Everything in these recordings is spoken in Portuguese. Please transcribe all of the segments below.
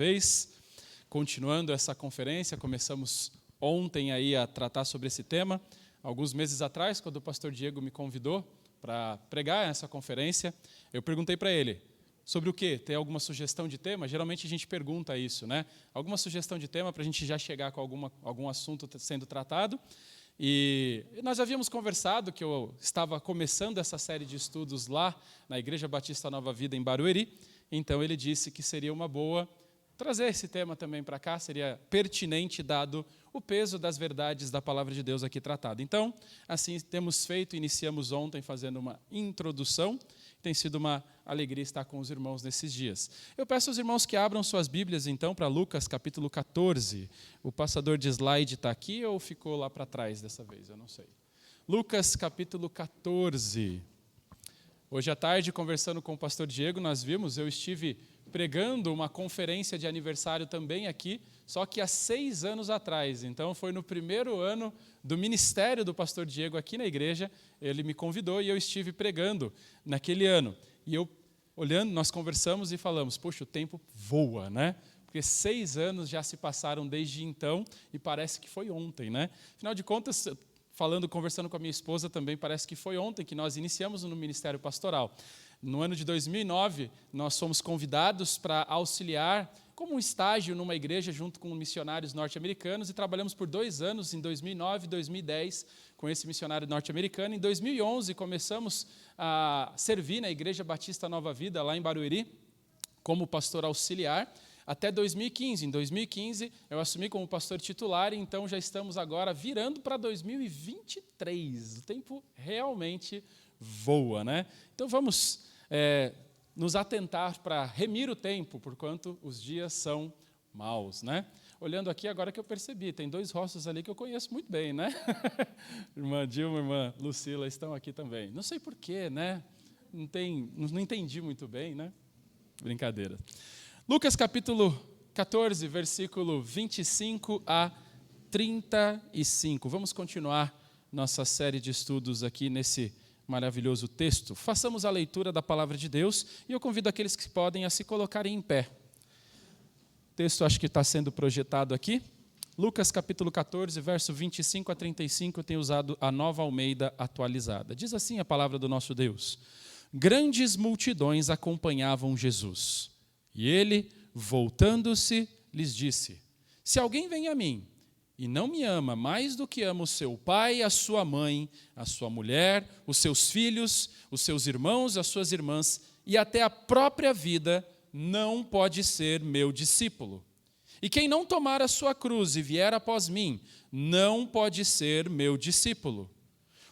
vez, continuando essa conferência, começamos ontem aí a tratar sobre esse tema. Alguns meses atrás, quando o pastor Diego me convidou para pregar essa conferência, eu perguntei para ele, sobre o quê? Tem alguma sugestão de tema? Geralmente a gente pergunta isso, né? Alguma sugestão de tema para a gente já chegar com algum assunto sendo tratado. E nós havíamos conversado que eu estava começando essa série de estudos lá na Igreja Batista Nova Vida, em Barueri. Então ele disse que seria uma boa trazer esse tema também para cá, seria pertinente dado o peso das verdades da palavra de Deus aqui tratada. Então, assim temos feito, iniciamos ontem fazendo uma introdução, tem sido uma alegria estar com os irmãos nesses dias. Eu peço aos irmãos que abram suas Bíblias então para Lucas capítulo 14, o passador de slide está aqui ou ficou lá para trás dessa vez, eu não sei. Lucas capítulo 14, hoje à tarde conversando com o pastor Diego, nós vimos, eu estive pregando uma conferência de aniversário também aqui, só que há 6 anos atrás. Então, foi no primeiro ano do ministério do pastor Diego aqui na igreja, ele me convidou e eu estive pregando naquele ano. E eu, olhando, nós conversamos e falamos, poxa, o tempo voa, né? Porque 6 anos já se passaram desde então e parece que foi ontem, né? Afinal de contas, conversando com a minha esposa também, parece que foi ontem que nós iniciamos no ministério pastoral. No ano de 2009, nós fomos convidados para auxiliar como um estágio numa igreja junto com missionários norte-americanos e trabalhamos por 2 anos, em 2009 e 2010, com esse missionário norte-americano. Em 2011, começamos a servir na Igreja Batista Nova Vida, lá em Barueri, como pastor auxiliar, até 2015. Em 2015, eu assumi como pastor titular, então já estamos agora virando para 2023. O tempo realmente voa, né? Então vamos nos atentar para remir o tempo, porquanto os dias são maus, né? Olhando aqui, agora que eu percebi, tem 2 rostos ali que eu conheço muito bem, né? Irmã Dilma e irmã Lucila estão aqui também. Não sei porquê, né? Não entendi muito bem, né? Brincadeira. Lucas capítulo 14, versículo 25 a 35. Vamos continuar nossa série de estudos aqui nesse maravilhoso texto. Façamos a leitura da palavra de Deus e eu convido aqueles que podem a se colocarem em pé. O texto acho que está sendo projetado aqui. Lucas capítulo 14, verso 25 a 35, eu tenho usado a Nova Almeida atualizada. Diz assim a palavra do nosso Deus. Grandes multidões acompanhavam Jesus. E ele, voltando-se, lhes disse, se alguém vem a mim e não me ama mais do que ama o seu pai, a sua mãe, a sua mulher, os seus filhos, os seus irmãos, as suas irmãs e até a própria vida, não pode ser meu discípulo. E quem não tomar a sua cruz e vier após mim, não pode ser meu discípulo.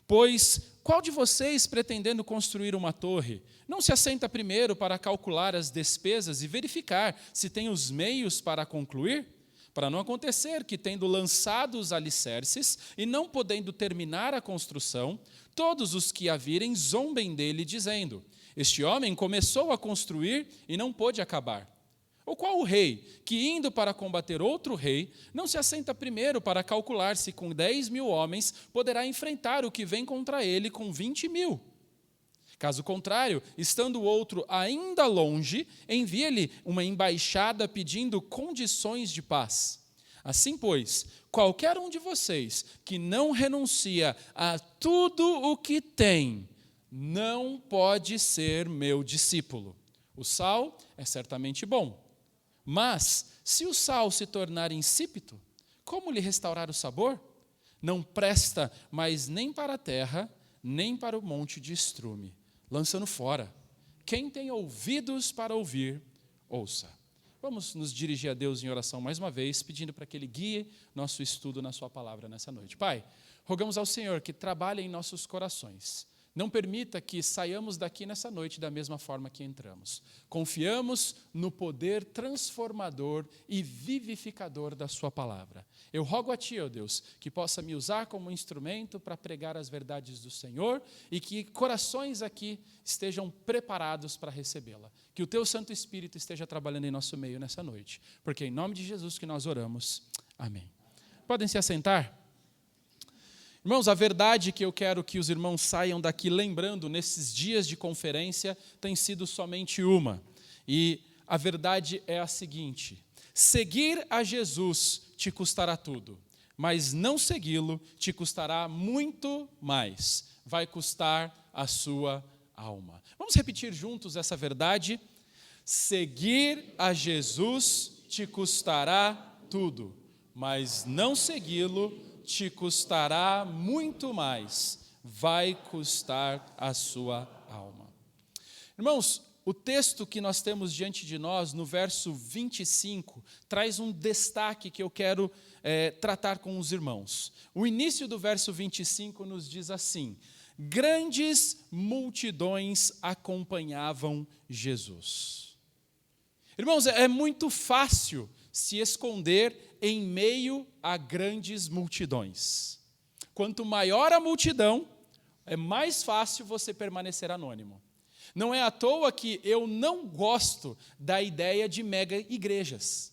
Pois qual de vocês, pretendendo construir uma torre, não se assenta primeiro para calcular as despesas e verificar se tem os meios para concluir? Para não acontecer que, tendo lançado os alicerces e não podendo terminar a construção, todos os que a virem zombem dele, dizendo, este homem começou a construir e não pôde acabar. Ou qual o rei, que indo para combater outro rei, não se assenta primeiro para calcular se com 10.000 homens poderá enfrentar o que vem contra ele com 20.000? Caso contrário, estando o outro ainda longe, envia-lhe uma embaixada pedindo condições de paz. Assim, pois, qualquer um de vocês que não renuncia a tudo o que tem, não pode ser meu discípulo. O sal é certamente bom, mas se o sal se tornar insípido, como lhe restaurar o sabor? Não presta mais nem para a terra, nem para o monte de estrume, lançando fora. Quem tem ouvidos para ouvir, ouça. Vamos nos dirigir a Deus em oração mais uma vez, pedindo para que Ele guie nosso estudo na sua palavra nessa noite. Pai, rogamos ao Senhor que trabalhe em nossos corações. Não permita que saiamos daqui nessa noite da mesma forma que entramos. Confiamos no poder transformador e vivificador da sua palavra. Eu rogo a Ti, ó Deus, que possa me usar como instrumento para pregar as verdades do Senhor e que corações aqui estejam preparados para recebê-la. Que o Teu Santo Espírito esteja trabalhando em nosso meio nessa noite. Porque é em nome de Jesus que nós oramos. Amém. Podem se assentar? Irmãos, a verdade que eu quero que os irmãos saiam daqui lembrando nesses dias de conferência tem sido somente uma. E a verdade é a seguinte: Seguir a Jesus te custará tudo, mas não segui-lo te custará muito mais. Vai custar a sua alma. Vamos repetir juntos essa verdade? Seguir a Jesus te custará tudo, mas não segui-lo te custará muito mais. Vai custar a sua alma. Irmãos, o texto que nós temos diante de nós, no verso 25, traz um destaque que eu quero tratar com os irmãos. O início do verso 25 nos diz assim: grandes multidões acompanhavam Jesus. Irmãos, é muito fácil se esconder em meio a grandes multidões. Quanto maior a multidão, é mais fácil você permanecer anônimo. Não é à toa que eu não gosto da ideia de mega igrejas.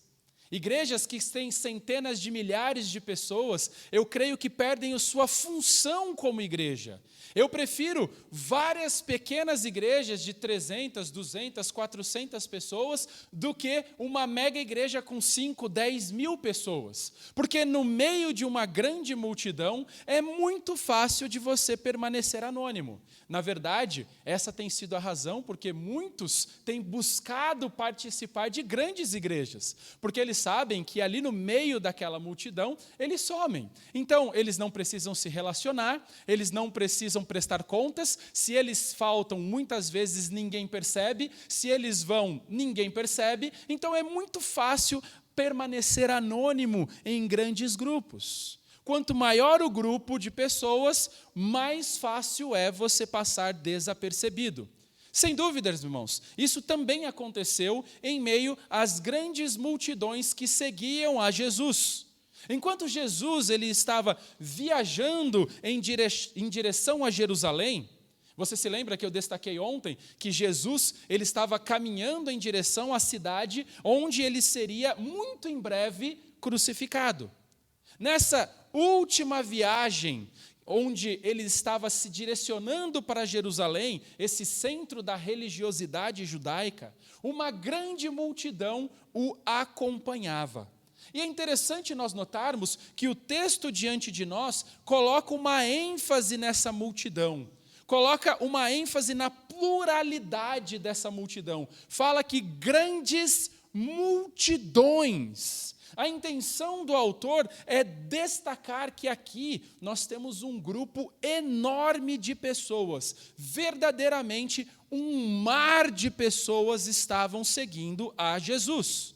Igrejas que têm centenas de milhares de pessoas, eu creio que perdem a sua função como igreja. Eu prefiro várias pequenas igrejas de 300, 200, 400 pessoas do que uma mega igreja com 5, 10 mil pessoas. Porque no meio de uma grande multidão é muito fácil de você permanecer anônimo. Na verdade, essa tem sido a razão porque muitos têm buscado participar de grandes igrejas, porque eles sabem que ali no meio daquela multidão, eles somem. Então, eles não precisam se relacionar, eles não precisam prestar contas, se eles faltam, muitas vezes ninguém percebe, se eles vão, ninguém percebe, então é muito fácil permanecer anônimo em grandes grupos. Quanto maior o grupo de pessoas, mais fácil é você passar desapercebido. Sem dúvidas, irmãos, isso também aconteceu em meio às grandes multidões que seguiam a Jesus. Enquanto Jesus ele estava viajando em direção a Jerusalém, você se lembra que eu destaquei ontem que Jesus ele estava caminhando em direção à cidade onde ele seria muito em breve crucificado. Nessa última viagem, onde ele estava se direcionando para Jerusalém, esse centro da religiosidade judaica, uma grande multidão o acompanhava. E é interessante nós notarmos que o texto diante de nós coloca uma ênfase nessa multidão, coloca uma ênfase na pluralidade dessa multidão. Fala que grandes multidões. A intenção do autor é destacar que aqui nós temos um grupo enorme de pessoas, verdadeiramente um mar de pessoas estavam seguindo a Jesus.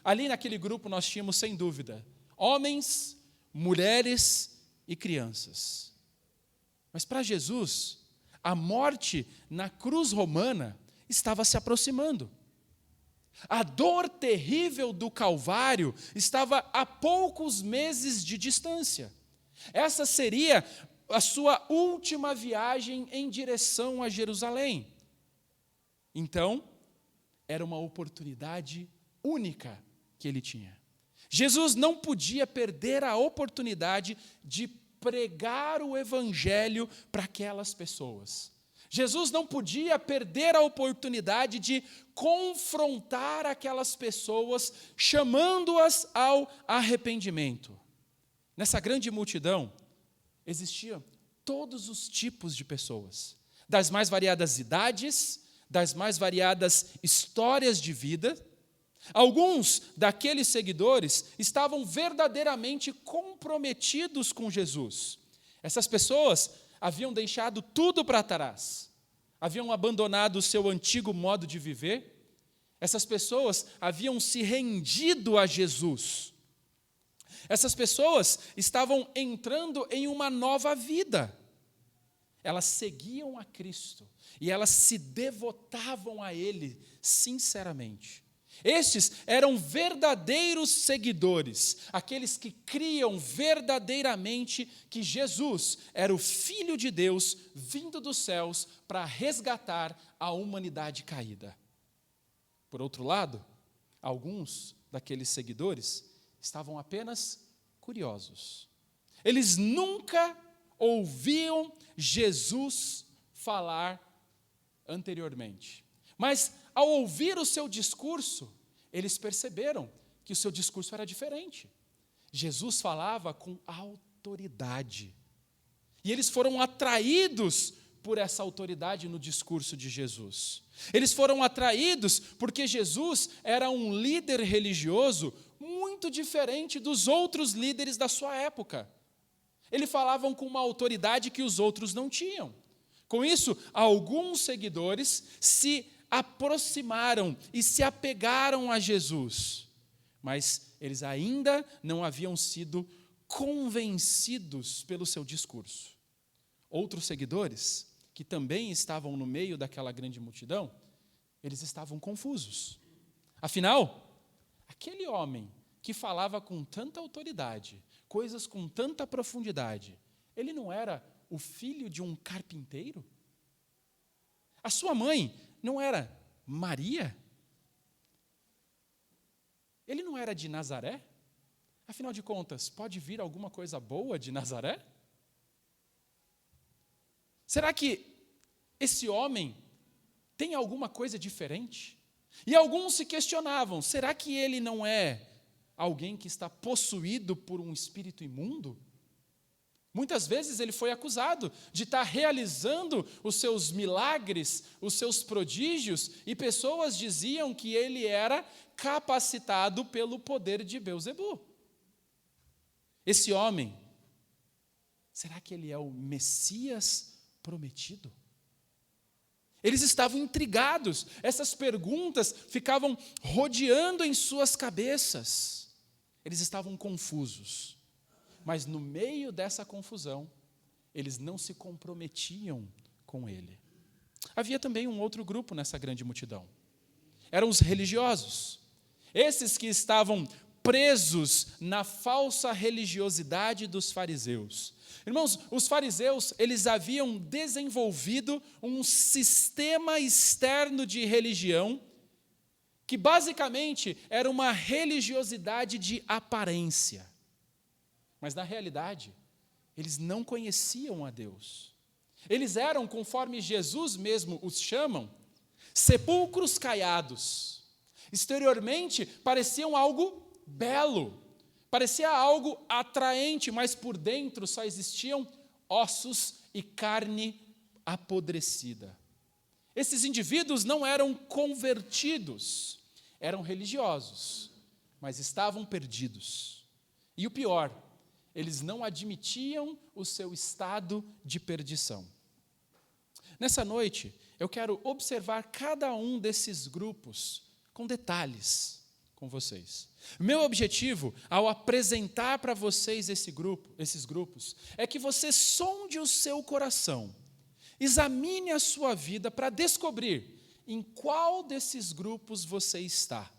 Ali naquele grupo nós tínhamos, sem dúvida, homens, mulheres e crianças. Mas para Jesus, a morte na cruz romana estava se aproximando. A dor terrível do Calvário estava a poucos meses de distância. Essa seria a sua última viagem em direção a Jerusalém. Então, era uma oportunidade única que ele tinha. Jesus não podia perder a oportunidade de pregar o evangelho para aquelas pessoas. Jesus não podia perder a oportunidade de confrontar aquelas pessoas, chamando-as ao arrependimento. Nessa grande multidão, existiam todos os tipos de pessoas, das mais variadas idades, das mais variadas histórias de vida. Alguns daqueles seguidores estavam verdadeiramente comprometidos com Jesus. Essas pessoas haviam deixado tudo para trás, haviam abandonado o seu antigo modo de viver. Essas pessoas haviam se rendido a Jesus. Essas pessoas estavam entrando em uma nova vida. Elas seguiam a Cristo e elas se devotavam a Ele sinceramente. Estes eram verdadeiros seguidores, aqueles que criam verdadeiramente que Jesus era o Filho de Deus vindo dos céus para resgatar a humanidade caída. Por outro lado, alguns daqueles seguidores estavam apenas curiosos. Eles nunca ouviam Jesus falar anteriormente. Mas, ao ouvir o seu discurso, eles perceberam que o seu discurso era diferente. Jesus falava com autoridade. E eles foram atraídos por essa autoridade no discurso de Jesus. Eles foram atraídos porque Jesus era um líder religioso muito diferente dos outros líderes da sua época. Eles falavam com uma autoridade que os outros não tinham. Com isso, alguns seguidores se aproximaram e se apegaram a Jesus, mas eles ainda não haviam sido convencidos pelo seu discurso. Outros seguidores, que também estavam no meio daquela grande multidão, eles estavam confusos. Afinal, aquele homem que falava com tanta autoridade, coisas com tanta profundidade, ele não era o filho de um carpinteiro? A sua mãe não era Maria? Ele não era de Nazaré? Afinal de contas, pode vir alguma coisa boa de Nazaré? Será que esse homem tem alguma coisa diferente? E alguns se questionavam, será que ele não é alguém que está possuído por um espírito imundo? Muitas vezes ele foi acusado de estar realizando os seus milagres, os seus prodígios, e pessoas diziam que ele era capacitado pelo poder de Beelzebu. Esse homem, será que ele é o Messias prometido? Eles estavam intrigados, essas perguntas ficavam rodeando em suas cabeças. Eles estavam confusos, mas no meio dessa confusão, eles não se comprometiam com ele. Havia também um outro grupo nessa grande multidão. Eram os religiosos, esses que estavam presos na falsa religiosidade dos fariseus. Irmãos, os fariseus, eles haviam desenvolvido um sistema externo de religião que basicamente era uma religiosidade de aparência. Mas na realidade, eles não conheciam a Deus. Eles eram, conforme Jesus mesmo os chamam, sepulcros caiados. Exteriormente pareciam algo belo, parecia algo atraente, mas por dentro só existiam ossos e carne apodrecida. Esses indivíduos não eram convertidos, eram religiosos, mas estavam perdidos. E o pior, eles não admitiam o seu estado de perdição. Nessa noite, eu quero observar cada um desses grupos com detalhes com vocês. Meu objetivo, ao apresentar para vocês esses grupos, é que você sonde o seu coração, examine a sua vida para descobrir em qual desses grupos você está.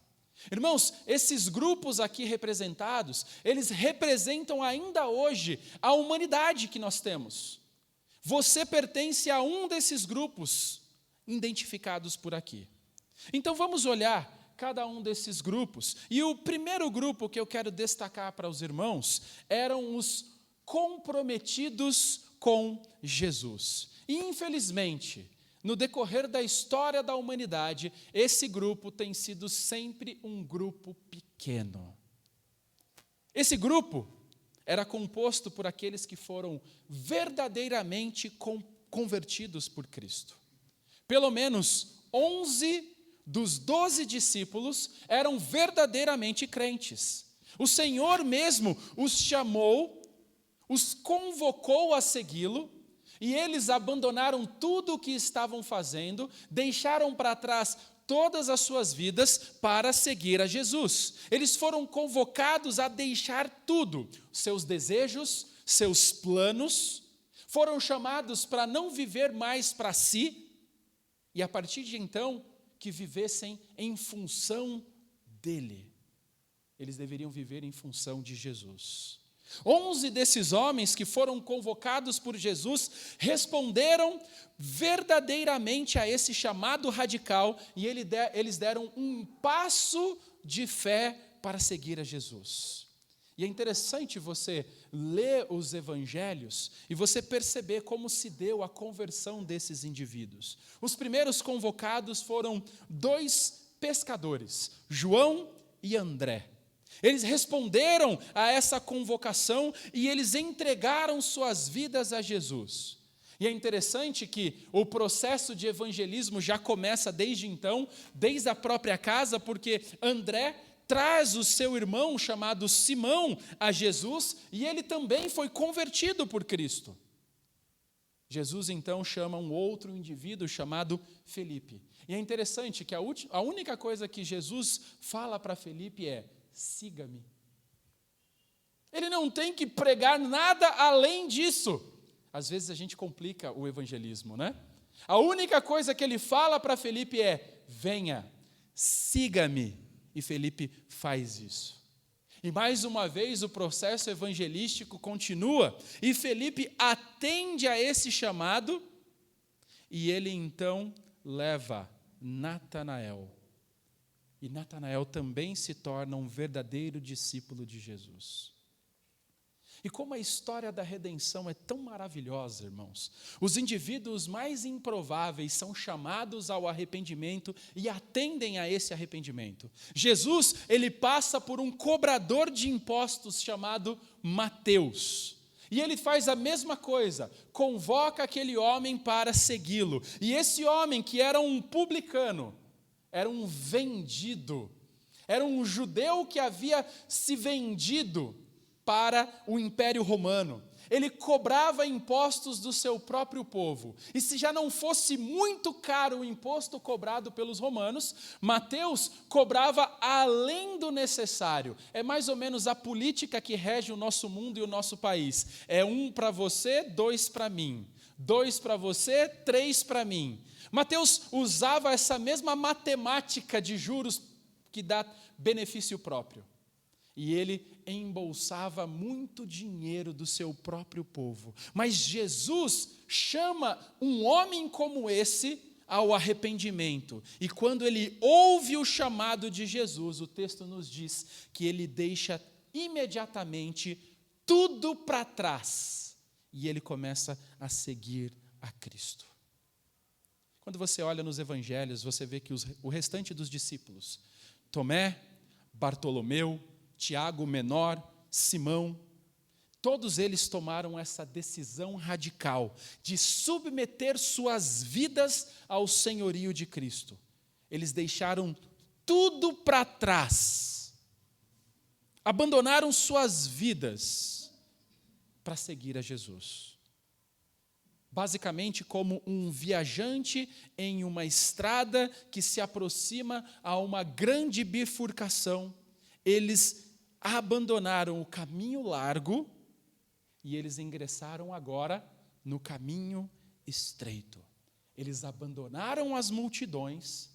Irmãos, esses grupos aqui representados, eles representam ainda hoje a humanidade que nós temos. Você pertence a um desses grupos identificados por aqui. Então vamos olhar cada um desses grupos. E o primeiro grupo que eu quero destacar para os irmãos eram os comprometidos com Jesus. E, infelizmente, no decorrer da história da humanidade, esse grupo tem sido sempre um grupo pequeno. Esse grupo era composto por aqueles que foram verdadeiramente convertidos por Cristo. Pelo menos 11 dos 12 discípulos eram verdadeiramente crentes. O Senhor mesmo os chamou, os convocou a segui-lo, e eles abandonaram tudo o que estavam fazendo, deixaram para trás todas as suas vidas para seguir a Jesus. Eles foram convocados a deixar tudo, seus desejos, seus planos, foram chamados para não viver mais para si, e a partir de então, que vivessem em função dele. Eles deveriam viver em função de Jesus. 11 desses homens que foram convocados por Jesus responderam verdadeiramente a esse chamado radical e eles deram um passo de fé para seguir a Jesus. E é interessante você ler os evangelhos e você perceber como se deu a conversão desses indivíduos. Os primeiros convocados foram 2 pescadores, João e André. Eles responderam a essa convocação e eles entregaram suas vidas a Jesus. E é interessante que o processo de evangelismo já começa desde então, desde a própria casa, porque André traz o seu irmão chamado Simão a Jesus e ele também foi convertido por Cristo. Jesus então chama um outro indivíduo chamado Felipe. E é interessante que a única coisa que Jesus fala para Felipe é: siga-me. Ele não tem que pregar nada além disso. Às vezes a gente complica o evangelismo, né? A única coisa que ele fala para Felipe é: venha, siga-me. E Felipe faz isso. E mais uma vez o processo evangelístico continua, e Felipe atende a esse chamado, e ele então leva Natanael. E Natanael também se torna um verdadeiro discípulo de Jesus. E como a história da redenção é tão maravilhosa, irmãos, os indivíduos mais improváveis são chamados ao arrependimento e atendem a esse arrependimento. Jesus, ele passa por um cobrador de impostos chamado Mateus. E ele faz a mesma coisa, convoca aquele homem para segui-lo. E esse homem, que era um publicano, era um vendido, era um judeu que havia se vendido para o Império Romano. Ele cobrava impostos do seu próprio povo. E se já não fosse muito caro o imposto cobrado pelos romanos, Mateus cobrava além do necessário. É mais ou menos a política que rege o nosso mundo e o nosso país. É 1 para você, 2 para mim. 2 para você, 3 para mim. Mateus usava essa mesma matemática de juros que dá benefício próprio. E ele embolsava muito dinheiro do seu próprio povo. Mas Jesus chama um homem como esse ao arrependimento. E quando ele ouve o chamado de Jesus, o texto nos diz que ele deixa imediatamente tudo para trás. E ele começa a seguir a Cristo. Quando você olha nos evangelhos, você vê que o restante dos discípulos, Tomé, Bartolomeu, Tiago menor, Simão, todos eles tomaram essa decisão radical de submeter suas vidas ao senhorio de Cristo. Eles deixaram tudo para trás, abandonaram suas vidas para seguir a Jesus. Basicamente como um viajante em uma estrada que se aproxima a uma grande bifurcação, eles abandonaram o caminho largo e eles ingressaram agora no caminho estreito. Eles abandonaram as multidões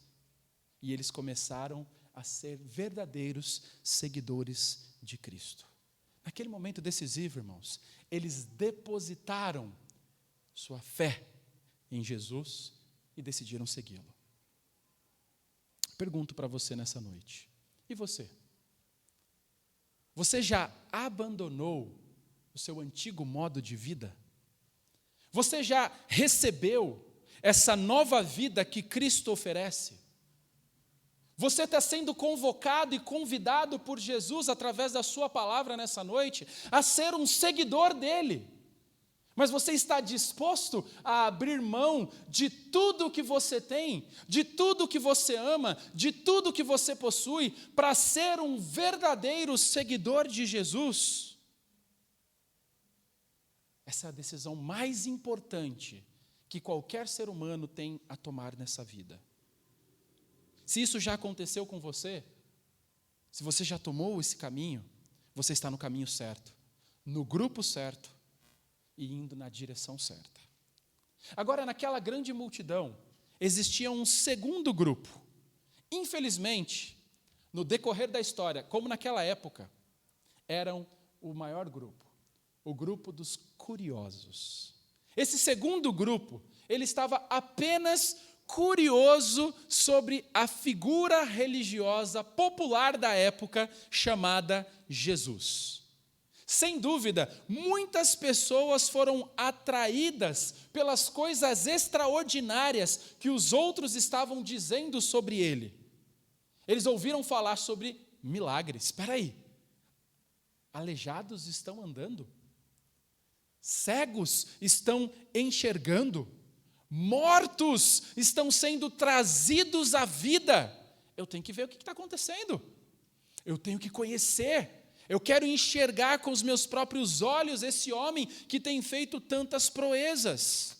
e eles começaram a ser verdadeiros seguidores de Cristo. Naquele momento decisivo, irmãos, eles depositaram sua fé em Jesus e decidiram segui-lo. Pergunto para você nessa noite: e você? Você já abandonou o seu antigo modo de vida? Você já recebeu essa nova vida que Cristo oferece? Você está sendo convocado e convidado por Jesus, através da sua palavra nessa noite, a ser um seguidor dele. Mas você está disposto a abrir mão de tudo que você tem, de tudo que você ama, de tudo que você possui, para ser um verdadeiro seguidor de Jesus? Essa é a decisão mais importante que qualquer ser humano tem a tomar nessa vida. Se isso já aconteceu com você, se você já tomou esse caminho, você está no caminho certo, no grupo certo, e indo na direção certa. Agora, naquela grande multidão, existia um segundo grupo. Infelizmente, no decorrer da história, como naquela época, eram o maior grupo, o grupo dos curiosos. Esse segundo grupo, ele estava apenas curioso sobre a figura religiosa popular da época chamada Jesus. Sem dúvida, muitas pessoas foram atraídas pelas coisas extraordinárias que os outros estavam dizendo sobre ele. Eles ouviram falar sobre milagres. Espera aí, aleijados estão andando, cegos estão enxergando, mortos estão sendo trazidos à vida. Eu tenho que ver o que está acontecendo, eu tenho que conhecer, eu quero enxergar com os meus próprios olhos esse homem que tem feito tantas proezas.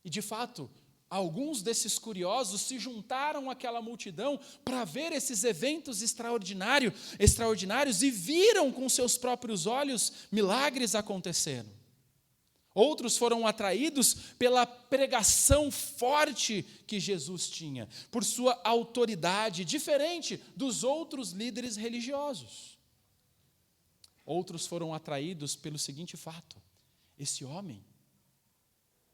E de fato, alguns desses curiosos se juntaram àquela multidão para ver esses eventos extraordinários e viram com seus próprios olhos milagres acontecendo. Outros foram atraídos pela pregação forte que Jesus tinha, por sua autoridade, diferente dos outros líderes religiosos. Outros foram atraídos pelo seguinte fato: esse homem,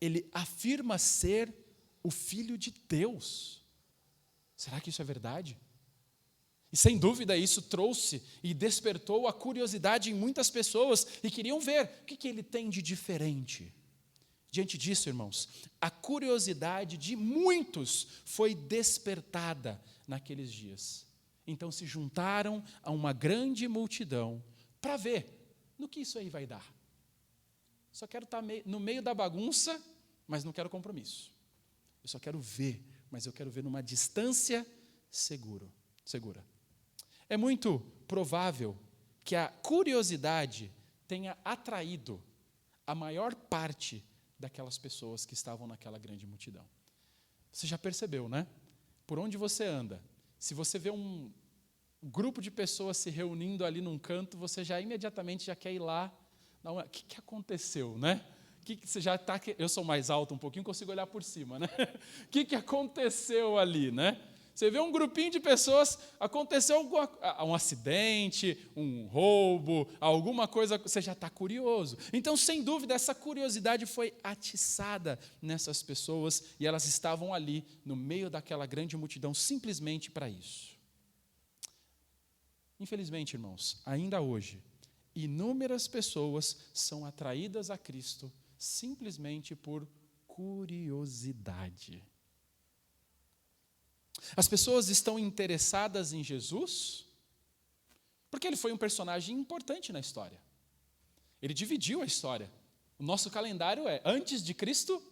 ele afirma ser o Filho de Deus. Será que isso é verdade? E sem dúvida isso trouxe e despertou a curiosidade em muitas pessoas e queriam ver o que ele tem de diferente. Diante disso, irmãos, a curiosidade de muitos foi despertada naqueles dias. Então se juntaram a uma grande multidão para ver no que isso aí vai dar. Só quero estar no meio da bagunça, mas não quero compromisso. Eu só quero ver, mas eu quero ver numa distância segura. É muito provável que a curiosidade tenha atraído a maior parte daquelas pessoas que estavam naquela grande multidão. Você já percebeu, né? Por onde você anda, se você vê um grupo de pessoas se reunindo ali num canto, você já imediatamente já quer ir lá. O que aconteceu, né? Você já tá, eu sou mais alto um pouquinho, consigo olhar por cima, né? O que aconteceu ali, né? Você vê um grupinho de pessoas, aconteceu um acidente, um roubo, alguma coisa, você já está curioso. Então, sem dúvida, essa curiosidade foi atiçada nessas pessoas e elas estavam ali no meio daquela grande multidão simplesmente para isso. Infelizmente, irmãos, ainda hoje, inúmeras pessoas são atraídas a Cristo simplesmente por curiosidade. As pessoas estão interessadas em Jesus porque ele foi um personagem importante na história. Ele dividiu a história. O nosso calendário é antes de Cristo,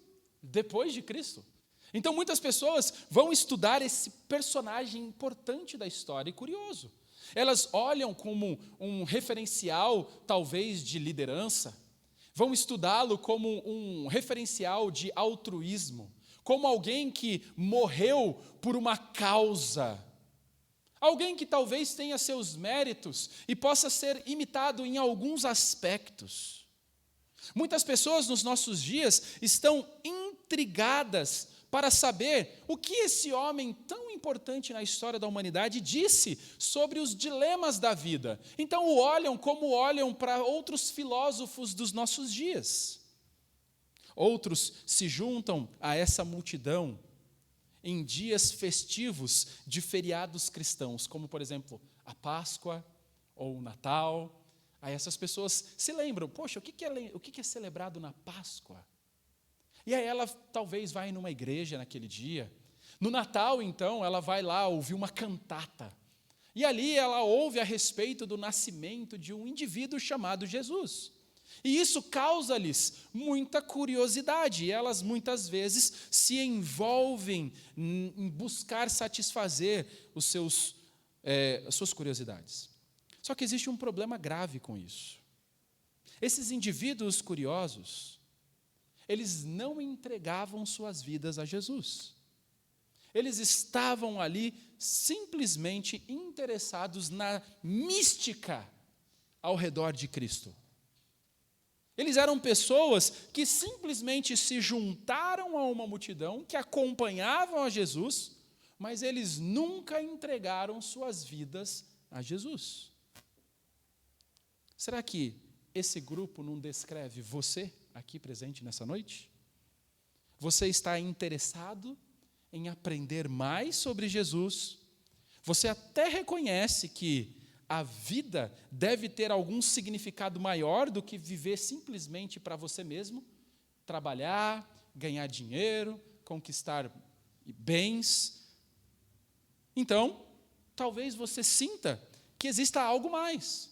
depois de Cristo. Então muitas pessoas vão estudar esse personagem importante da história e curioso. Elas olham como um referencial, talvez, de liderança, vão estudá-lo como um referencial de altruísmo, como alguém que morreu por uma causa, alguém que talvez tenha seus méritos e possa ser imitado em alguns aspectos. Muitas pessoas nos nossos dias estão intrigadas para saber o que esse homem tão importante na história da humanidade disse sobre os dilemas da vida. Então o olham como olham para outros filósofos dos nossos dias. Outros se juntam a essa multidão em dias festivos de feriados cristãos, como, por exemplo, a Páscoa ou o Natal. Aí essas pessoas se lembram, poxa, o que é celebrado na Páscoa? E aí ela talvez vai numa igreja naquele dia. No Natal, então, ela vai lá ouvir uma cantata. E ali ela ouve a respeito do nascimento de um indivíduo chamado Jesus. E isso causa-lhes muita curiosidade, e elas muitas vezes se envolvem em buscar satisfazer as suas curiosidades. Só que existe um problema grave com isso. Esses indivíduos curiosos, eles não entregavam suas vidas a Jesus. Eles estavam ali simplesmente interessados na mística ao redor de Cristo. Eles eram pessoas que simplesmente se juntaram a uma multidão, que acompanhavam a Jesus, mas eles nunca entregaram suas vidas a Jesus. Será que esse grupo não descreve você aqui presente nessa noite? Você está interessado em aprender mais sobre Jesus? Você até reconhece que a vida deve ter algum significado maior do que viver simplesmente para você mesmo, trabalhar, ganhar dinheiro, conquistar bens. Então, talvez você sinta que exista algo mais.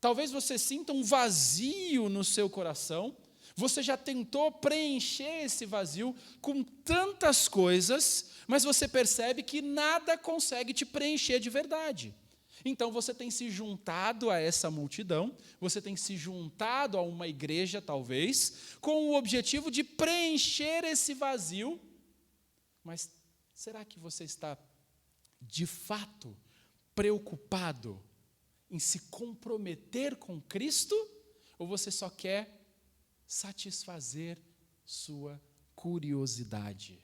Talvez você sinta um vazio no seu coração. Você já tentou preencher esse vazio com tantas coisas, mas você percebe que nada consegue te preencher de verdade. Então você tem se juntado a essa multidão, você tem se juntado a uma igreja, talvez, com o objetivo de preencher esse vazio. Mas será que você está, de fato, preocupado em se comprometer com Cristo? Ou você só quer satisfazer sua curiosidade?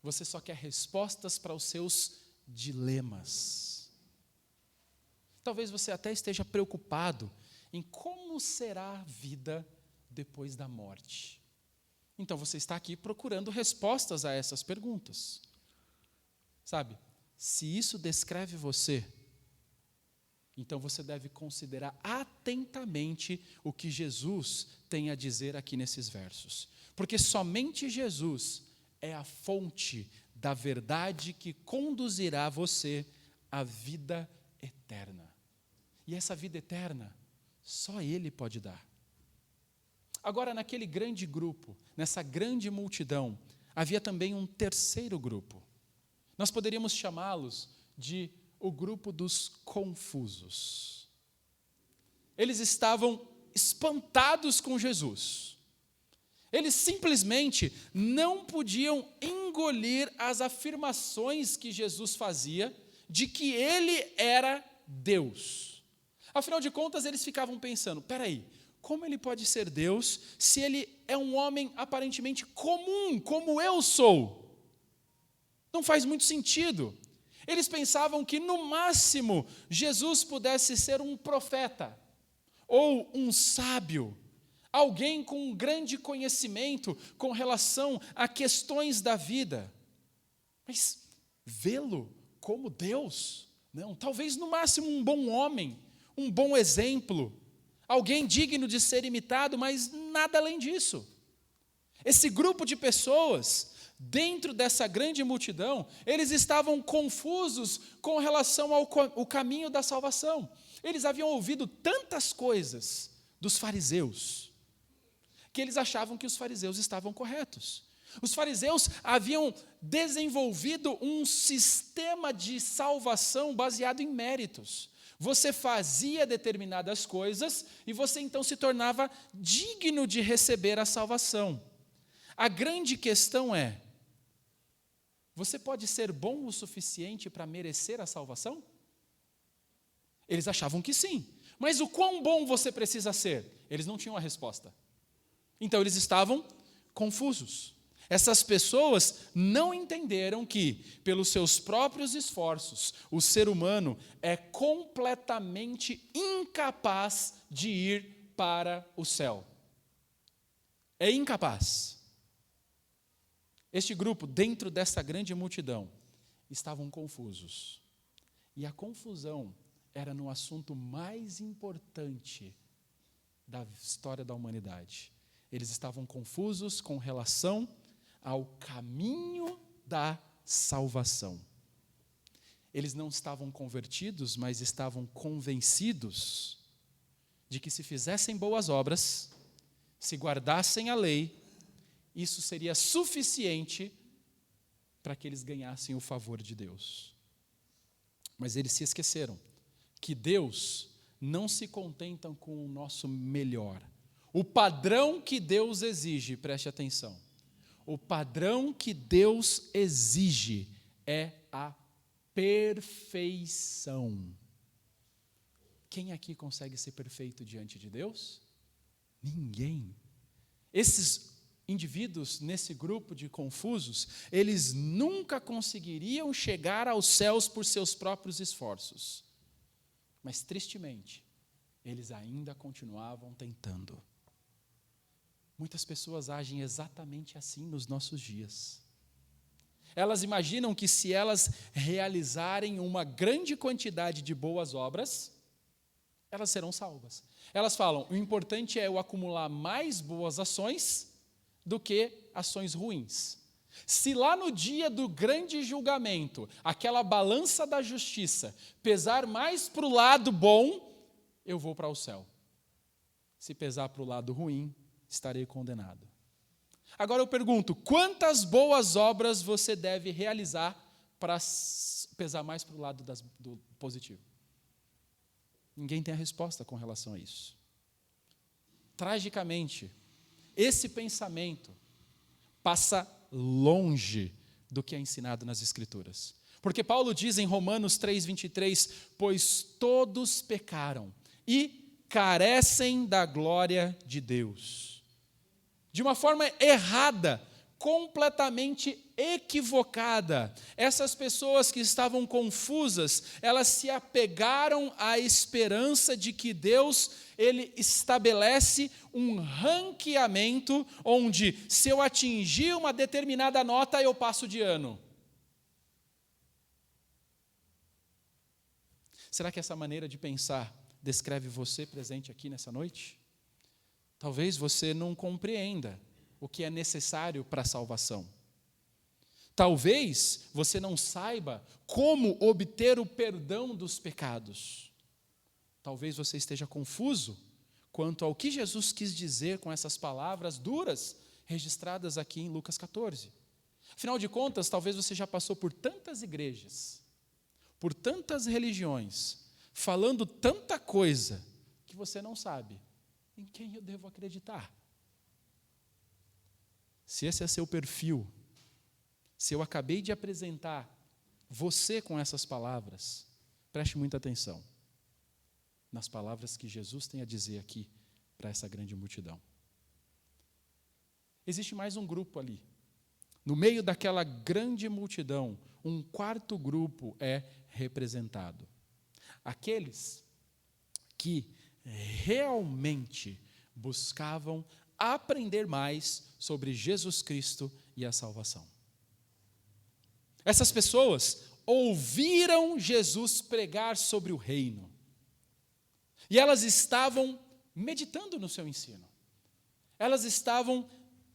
Você só quer respostas para os seus dilemas. Talvez você até esteja preocupado em como será a vida depois da morte. Então você está aqui procurando respostas a essas perguntas. Sabe, se isso descreve você, então você deve considerar atentamente o que Jesus tem a dizer aqui nesses versos. Porque somente Jesus é a fonte da verdade que conduzirá você à vida eterna. E essa vida eterna, só Ele pode dar. Agora, naquele grande grupo, nessa grande multidão, havia também um terceiro grupo. Nós poderíamos chamá-los de o grupo dos confusos. Eles estavam espantados com Jesus. Eles simplesmente não podiam engolir as afirmações que Jesus fazia de que Ele era Deus. Afinal de contas, eles ficavam pensando, peraí, como Ele pode ser Deus se Ele é um homem aparentemente comum, como eu sou? Não faz muito sentido. Eles pensavam que, no máximo, Jesus pudesse ser um profeta, ou um sábio, alguém com um grande conhecimento com relação a questões da vida. Mas vê-lo como Deus? Não, talvez no máximo um bom homem, um bom exemplo, alguém digno de ser imitado, mas nada além disso. Esse grupo de pessoas, dentro dessa grande multidão, eles estavam confusos com relação ao caminho da salvação. Eles haviam ouvido tantas coisas dos fariseus, que eles achavam que os fariseus estavam corretos. Os fariseus haviam desenvolvido um sistema de salvação baseado em méritos. Você fazia determinadas coisas e você então se tornava digno de receber a salvação. A grande questão é, você pode ser bom o suficiente para merecer a salvação? Eles achavam que sim. Mas o quão bom você precisa ser? Eles não tinham a resposta. Então eles estavam confusos. Essas pessoas não entenderam que, pelos seus próprios esforços, o ser humano é completamente incapaz de ir para o céu. É incapaz. Este grupo, dentro dessa grande multidão, estavam confusos. E a confusão era no assunto mais importante da história da humanidade. Eles estavam confusos com relação ao caminho da salvação. Eles não estavam convertidos, mas estavam convencidos de que se fizessem boas obras, se guardassem a lei, isso seria suficiente para que eles ganhassem o favor de Deus. Mas eles se esqueceram que Deus não se contenta com o nosso melhor. O padrão que Deus exige, preste atenção, o padrão que Deus exige é a perfeição. Quem aqui consegue ser perfeito diante de Deus? Ninguém. Esses indivíduos nesse grupo de confusos, eles nunca conseguiriam chegar aos céus por seus próprios esforços. Mas, tristemente, eles ainda continuavam tentando. Muitas pessoas agem exatamente assim nos nossos dias. Elas imaginam que se elas realizarem uma grande quantidade de boas obras, elas serão salvas. Elas falam, o importante é eu acumular mais boas ações do que ações ruins. Se lá no dia do grande julgamento, aquela balança da justiça pesar mais para o lado bom, eu vou para o céu. Se pesar para o lado ruim, estarei condenado. Agora eu pergunto, quantas boas obras você deve realizar para pesar mais para o lado do positivo? Ninguém tem a resposta com relação a isso. Tragicamente, esse pensamento passa longe do que é ensinado nas Escrituras. Porque Paulo diz em Romanos 3:23, pois todos pecaram e carecem da glória de Deus. De uma forma errada, completamente equivocada. Essas pessoas que estavam confusas, elas se apegaram à esperança de que Deus, ele estabelece um ranqueamento onde, se eu atingir uma determinada nota, eu passo de ano. Será que essa maneira de pensar descreve você presente aqui nessa noite? Talvez você não compreenda o que é necessário para a salvação. Talvez você não saiba como obter o perdão dos pecados. Talvez você esteja confuso quanto ao que Jesus quis dizer com essas palavras duras registradas aqui em Lucas 14. Afinal de contas, talvez você já passou por tantas igrejas, por tantas religiões, falando tanta coisa, que você não sabe em quem eu devo acreditar. Se esse é seu perfil, se eu acabei de apresentar você com essas palavras, preste muita atenção nas palavras que Jesus tem a dizer aqui para essa grande multidão. Existe mais um grupo ali. No meio daquela grande multidão, um quarto grupo é representado. Aqueles que realmente buscavam aprender mais sobre Jesus Cristo e a salvação. Essas pessoas ouviram Jesus pregar sobre o reino. E elas estavam meditando no seu ensino. Elas estavam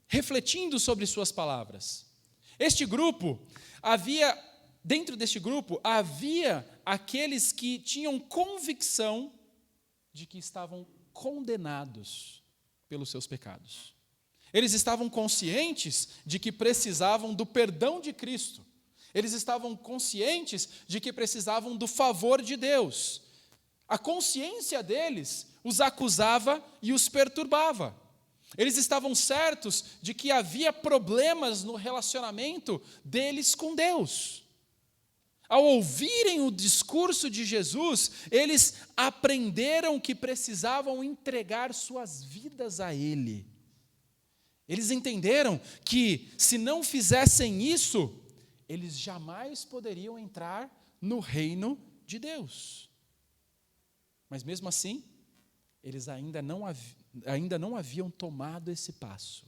refletindo sobre suas palavras. Dentro deste grupo, havia aqueles que tinham convicção de que estavam condenados pelos seus pecados. Eles estavam conscientes de que precisavam do perdão de Cristo. Eles estavam conscientes de que precisavam do favor de Deus. A consciência deles os acusava e os perturbava. Eles estavam certos de que havia problemas no relacionamento deles com Deus. Ao ouvirem o discurso de Jesus, eles aprenderam que precisavam entregar suas vidas a Ele. Eles entenderam que, se não fizessem isso, eles jamais poderiam entrar no reino de Deus. Mas mesmo assim, eles ainda não haviam tomado esse passo.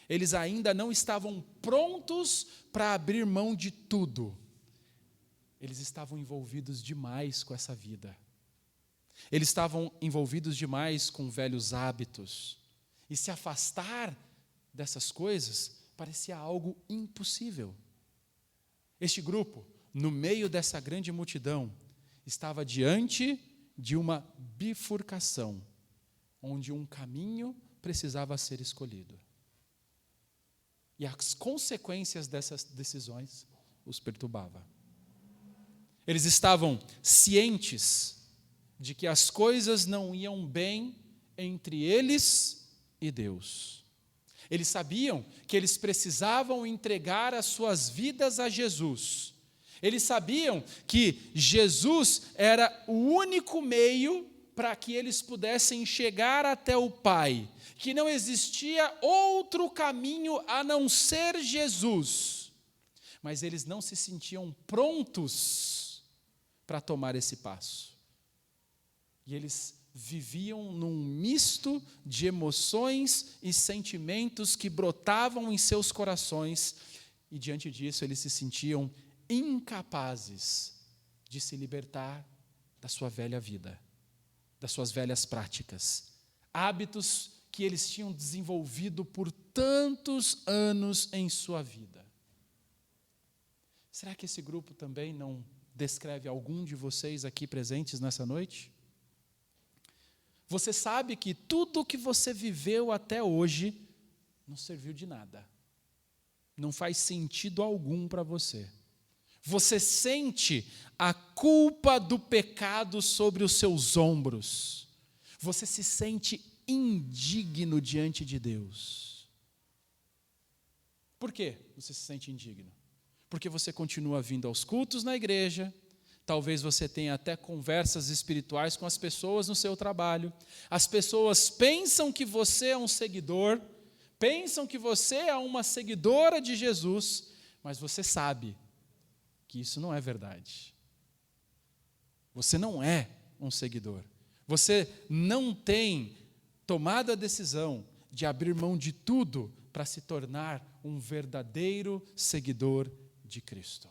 Eles ainda não estavam prontos para abrir mão de tudo. Eles estavam envolvidos demais com essa vida. Eles estavam envolvidos demais com velhos hábitos. E se afastar dessas coisas parecia algo impossível. Este grupo, no meio dessa grande multidão, estava diante de uma bifurcação, onde um caminho precisava ser escolhido. E as consequências dessas decisões os perturbavam. Eles estavam cientes de que as coisas não iam bem entre eles e Deus. Eles sabiam que eles precisavam entregar as suas vidas a Jesus. Eles sabiam que Jesus era o único meio para que eles pudessem chegar até o Pai, que não existia outro caminho a não ser Jesus. Mas eles não se sentiam prontos para tomar esse passo. E eles viviam num misto de emoções e sentimentos que brotavam em seus corações, e diante disso eles se sentiam incapazes de se libertar da sua velha vida, das suas velhas práticas, hábitos que eles tinham desenvolvido por tantos anos em sua vida. Será que esse grupo também não descreve algum de vocês aqui presentes nessa noite? Você sabe que tudo o que você viveu até hoje não serviu de nada. Não faz sentido algum para você. Você sente a culpa do pecado sobre os seus ombros. Você se sente indigno diante de Deus. Por que você se sente indigno? Porque você continua vindo aos cultos na igreja, talvez você tenha até conversas espirituais com as pessoas no seu trabalho. As pessoas pensam que você é um seguidor, pensam que você é uma seguidora de Jesus, mas você sabe que isso não é verdade. Você não é um seguidor. Você não tem tomado a decisão de abrir mão de tudo para se tornar um verdadeiro seguidor de Cristo.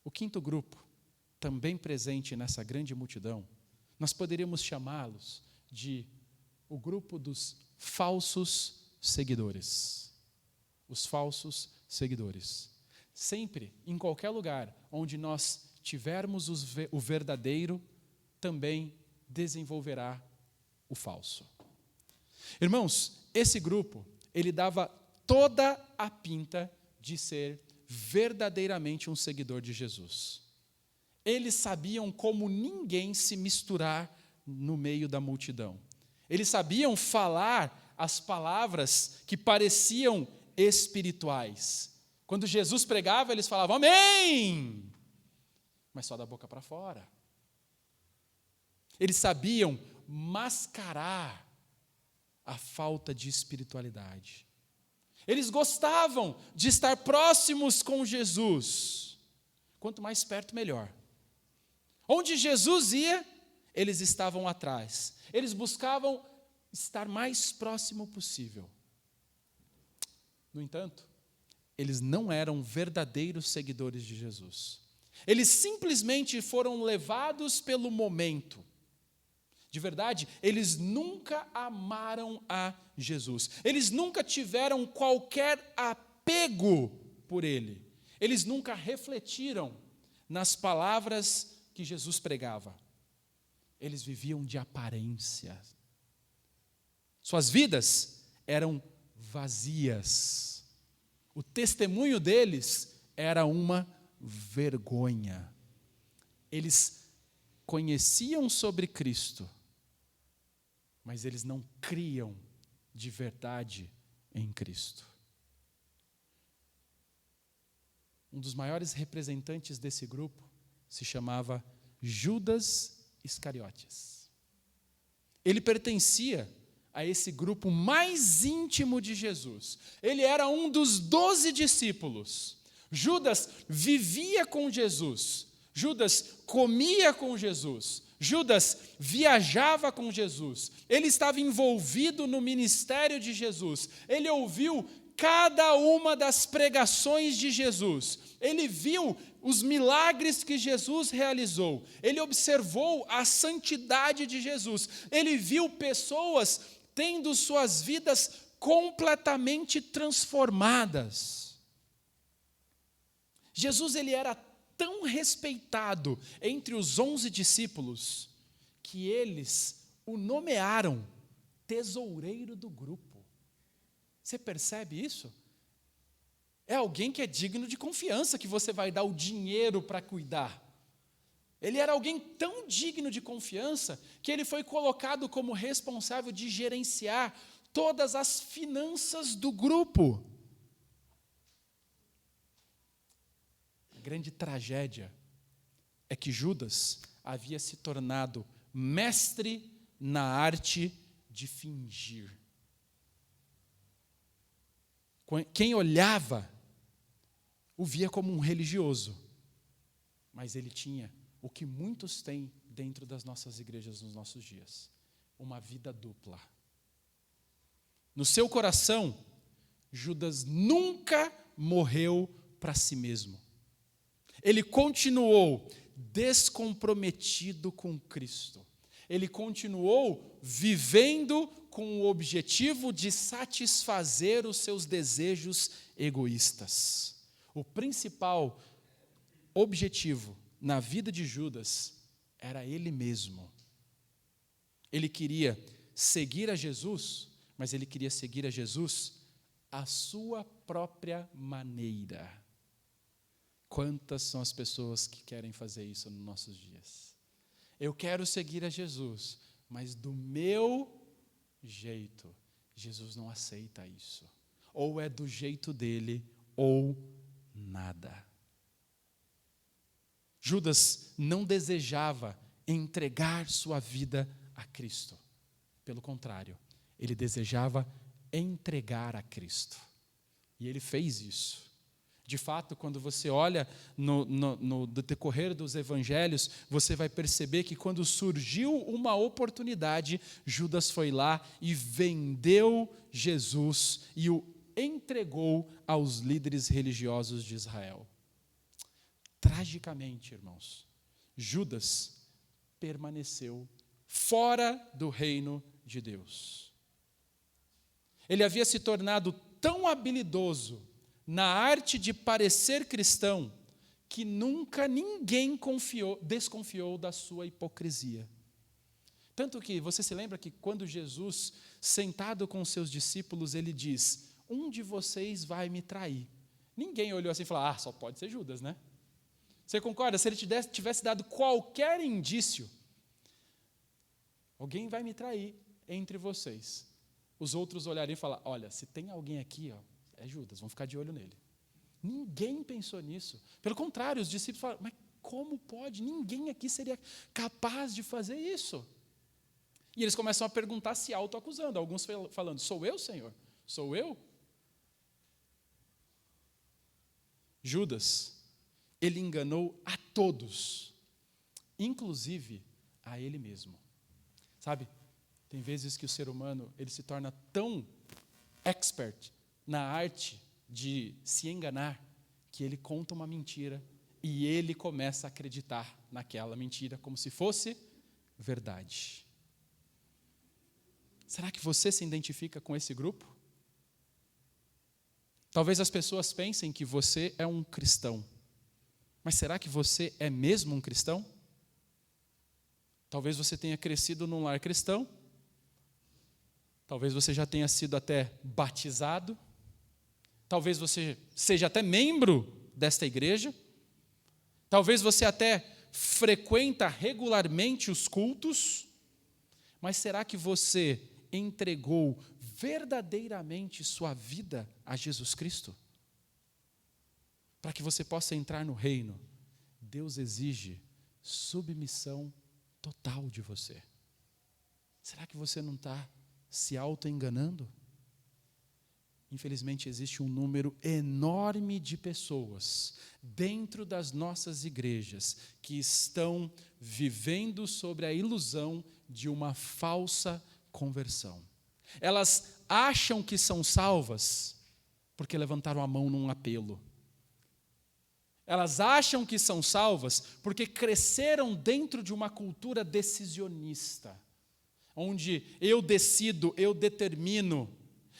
O quinto grupo, também presente nessa grande multidão, nós poderíamos chamá-los de o grupo dos falsos seguidores. Os falsos seguidores. Sempre, em qualquer lugar onde nós tivermos o verdadeiro, também desenvolverá o falso. Irmãos, esse grupo, ele dava toda a pinta de ser verdadeiramente um seguidor de Jesus. Eles sabiam como ninguém se misturar no meio da multidão. Eles sabiam falar as palavras que pareciam espirituais. Quando Jesus pregava, eles falavam amém, mas só da boca para fora. Eles sabiam mascarar a falta de espiritualidade. Eles gostavam de estar próximos com Jesus. Quanto mais perto, melhor. Onde Jesus ia, eles estavam atrás. Eles buscavam estar mais próximo possível. No entanto, eles não eram verdadeiros seguidores de Jesus. Eles simplesmente foram levados pelo momento. De verdade, eles nunca amaram a Jesus. Eles nunca tiveram qualquer apego por Ele. Eles nunca refletiram nas palavras que Jesus pregava. Eles viviam de aparência. Suas vidas eram vazias. O testemunho deles era uma vergonha. Eles conheciam sobre Cristo, mas eles não criam de verdade em Cristo. Um dos maiores representantes desse grupo se chamava Judas Iscariotes. Ele pertencia a esse grupo mais íntimo de Jesus. Ele era um dos 12 discípulos. Judas vivia com Jesus. Judas comia com Jesus. Judas viajava com Jesus. Ele estava envolvido no ministério de Jesus. Ele ouviu cada uma das pregações de Jesus. Ele viu os milagres que Jesus realizou. Ele observou a santidade de Jesus. Ele viu pessoas tendo suas vidas completamente transformadas. Jesus, ele era tão respeitado entre os 11 discípulos que eles o nomearam tesoureiro do grupo. Você percebe isso? É alguém que é digno de confiança, que você vai dar o dinheiro para cuidar. Ele era alguém tão digno de confiança que ele foi colocado como responsável de gerenciar todas as finanças do grupo. A grande tragédia é que Judas havia se tornado mestre na arte de fingir. Quem olhava o via como um religioso, mas ele tinha o que muitos têm dentro das nossas igrejas nos nossos dias: uma vida dupla. No seu coração, Judas nunca morreu para si mesmo. Ele continuou descomprometido com Cristo. Ele continuou vivendo com o objetivo de satisfazer os seus desejos egoístas. O principal objetivo na vida de Judas era ele mesmo. Ele queria seguir a Jesus, mas ele queria seguir a Jesus à sua própria maneira. Quantas são as pessoas que querem fazer isso nos nossos dias? Eu quero seguir a Jesus, mas do meu jeito. Jesus não aceita isso. Ou é do jeito dele, ou nada. Judas não desejava entregar sua vida a Cristo. Pelo contrário, ele desejava entregar a Cristo. E ele fez isso. De fato, quando você olha no decorrer dos evangelhos, você vai perceber que quando surgiu uma oportunidade, Judas foi lá e vendeu Jesus e o entregou aos líderes religiosos de Israel. Tragicamente, irmãos, Judas permaneceu fora do reino de Deus. Ele havia se tornado tão habilidoso na arte de parecer cristão, que nunca ninguém desconfiou da sua hipocrisia. Tanto que, você se lembra que quando Jesus, sentado com os seus discípulos, ele diz, um de vocês vai me trair. Ninguém olhou assim e falou, só pode ser Judas, né? Você concorda? Se ele tivesse dado qualquer indício, alguém vai me trair entre vocês. Os outros olhariam e falaram, olha, se tem alguém aqui, é Judas, vamos ficar de olho nele. Ninguém pensou nisso. Pelo contrário, os discípulos falaram, mas como pode? Ninguém aqui seria capaz de fazer isso. E eles começam a perguntar, se autoacusando. Alguns falando, sou eu, Senhor? Sou eu? Judas, ele enganou a todos, inclusive a ele mesmo. Sabe, tem vezes que o ser humano, ele se torna tão expert na arte de se enganar, que ele conta uma mentira e ele começa a acreditar naquela mentira como se fosse verdade. Será que você se identifica com esse grupo? Talvez as pessoas pensem que você é um cristão, mas será que você é mesmo um cristão? Talvez você tenha crescido num lar cristão, talvez você já tenha sido até batizado, talvez você seja até membro desta igreja, talvez você até frequenta regularmente os cultos, mas será que você entregou verdadeiramente sua vida a Jesus Cristo? Para que você possa entrar no reino, Deus exige submissão total de você. Será que você não está se auto-enganando? Infelizmente, existe um número enorme de pessoas dentro das nossas igrejas que estão vivendo sobre a ilusão de uma falsa conversão. Elas acham que são salvas porque levantaram a mão num apelo. Elas acham que são salvas porque cresceram dentro de uma cultura decisionista, onde eu decido, eu determino.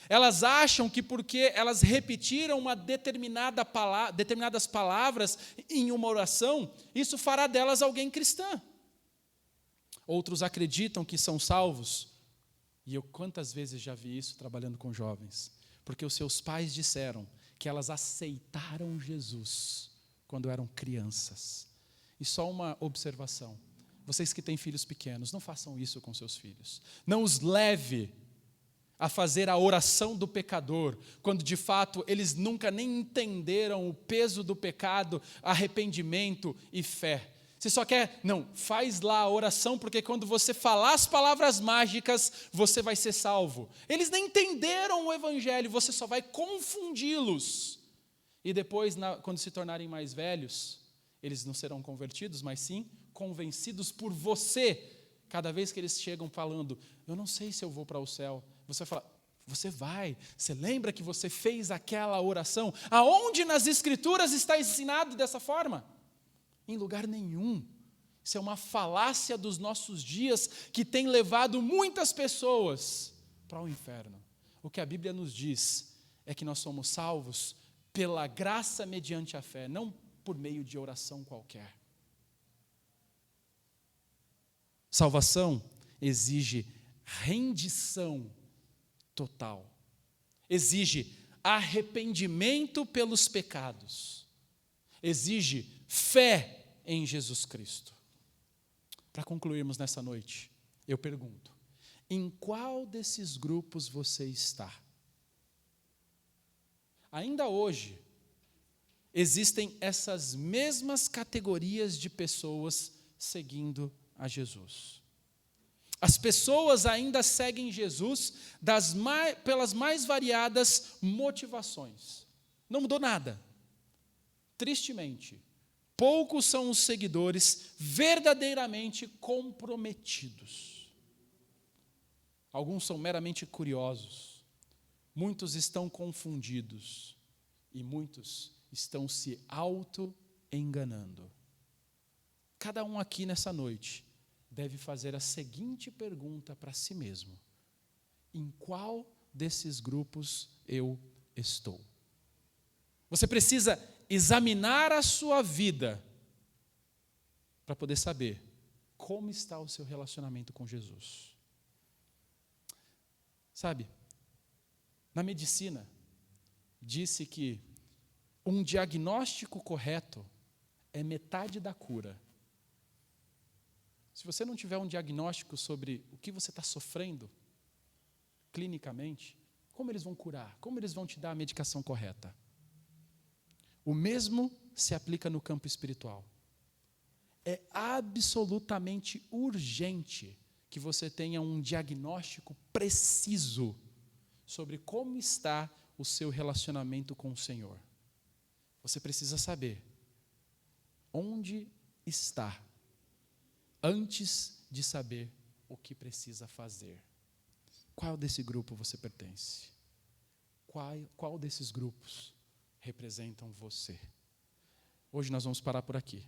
Elas acham que porque elas repetiram determinadas palavras em uma oração, isso fará delas alguém cristã. Outros acreditam que são salvos, e eu quantas vezes já vi isso trabalhando com jovens, porque os seus pais disseram que elas aceitaram Jesus quando eram crianças. E só uma observação, vocês que têm filhos pequenos, não façam isso com seus filhos. Não os leve a fazer a oração do pecador, quando de fato eles nunca nem entenderam o peso do pecado, arrependimento e fé. Você só quer, não, faz lá a oração, porque quando você falar as palavras mágicas, você vai ser salvo. Eles nem entenderam o evangelho, você só vai confundi-los. E depois, quando se tornarem mais velhos, eles não serão convertidos, mas sim convencidos por você. Cada vez que eles chegam falando, eu não sei se eu vou para o céu, você vai falar, você vai. Você lembra que você fez aquela oração? Aonde nas Escrituras está ensinado dessa forma? Em lugar nenhum. Isso é uma falácia dos nossos dias que tem levado muitas pessoas para o inferno. O que a Bíblia nos diz é que nós somos salvos pela graça mediante a fé, não por meio de oração qualquer. Salvação exige rendição total. Exige arrependimento pelos pecados. Exige fé em Jesus Cristo. Para concluirmos nessa noite, eu pergunto: em qual desses grupos você está? Ainda hoje, existem essas mesmas categorias de pessoas seguindo a Jesus. As pessoas ainda seguem Jesus pelas mais variadas motivações. Não mudou nada. Tristemente, poucos são os seguidores verdadeiramente comprometidos. Alguns são meramente curiosos, muitos estão confundidos e muitos estão se auto-enganando. Cada um aqui nessa noite deve fazer a seguinte pergunta para si mesmo: em qual desses grupos eu estou? Você precisa examinar a sua vida para poder saber como está o seu relacionamento com Jesus. Sabe, na medicina, disse que um diagnóstico correto é metade da cura. Se você não tiver um diagnóstico sobre o que você está sofrendo, clinicamente, como eles vão curar? Como eles vão te dar a medicação correta? O mesmo se aplica no campo espiritual. É absolutamente urgente que você tenha um diagnóstico preciso sobre como está o seu relacionamento com o Senhor. Você precisa saber onde está antes de saber o que precisa fazer. Qual desse grupo você pertence? Qual desses grupos representam você? Hoje nós vamos parar por aqui.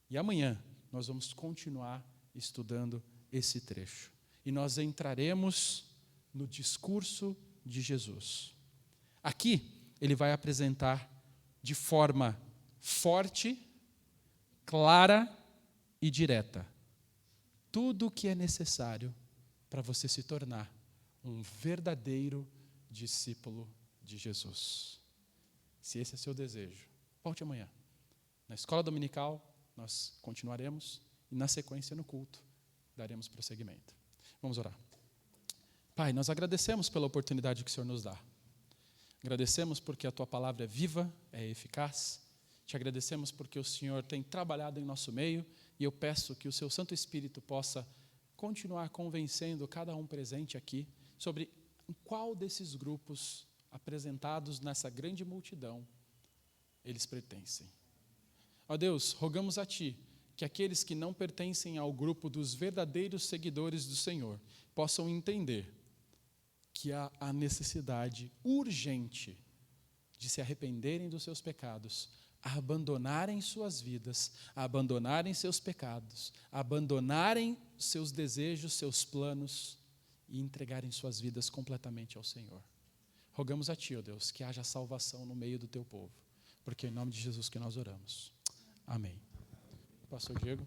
E amanhã nós vamos continuar estudando esse trecho. E nós entraremos no discurso de Jesus. Aqui ele vai apresentar de forma forte, clara e direta tudo o que é necessário para você se tornar um verdadeiro discípulo de Jesus. Se esse é seu desejo, volte amanhã. Na escola dominical, nós continuaremos e na sequência no culto, daremos prosseguimento. Vamos orar. Pai, nós agradecemos pela oportunidade que o Senhor nos dá. Agradecemos porque a Tua palavra é viva, é eficaz. Te agradecemos porque o Senhor tem trabalhado em nosso meio e eu peço que o Seu Santo Espírito possa continuar convencendo cada um presente aqui sobre em qual desses grupos apresentados nessa grande multidão eles pertencem. Ó Deus, rogamos a Ti que aqueles que não pertencem ao grupo dos verdadeiros seguidores do Senhor possam entender que há a necessidade urgente de se arrependerem dos seus pecados, abandonarem suas vidas, abandonarem seus pecados, abandonarem seus desejos, seus planos e entregarem suas vidas completamente ao Senhor. Rogamos a Ti, ó Deus, que haja salvação no meio do Teu povo, porque é em nome de Jesus que nós oramos. Amém. Pastor Diego.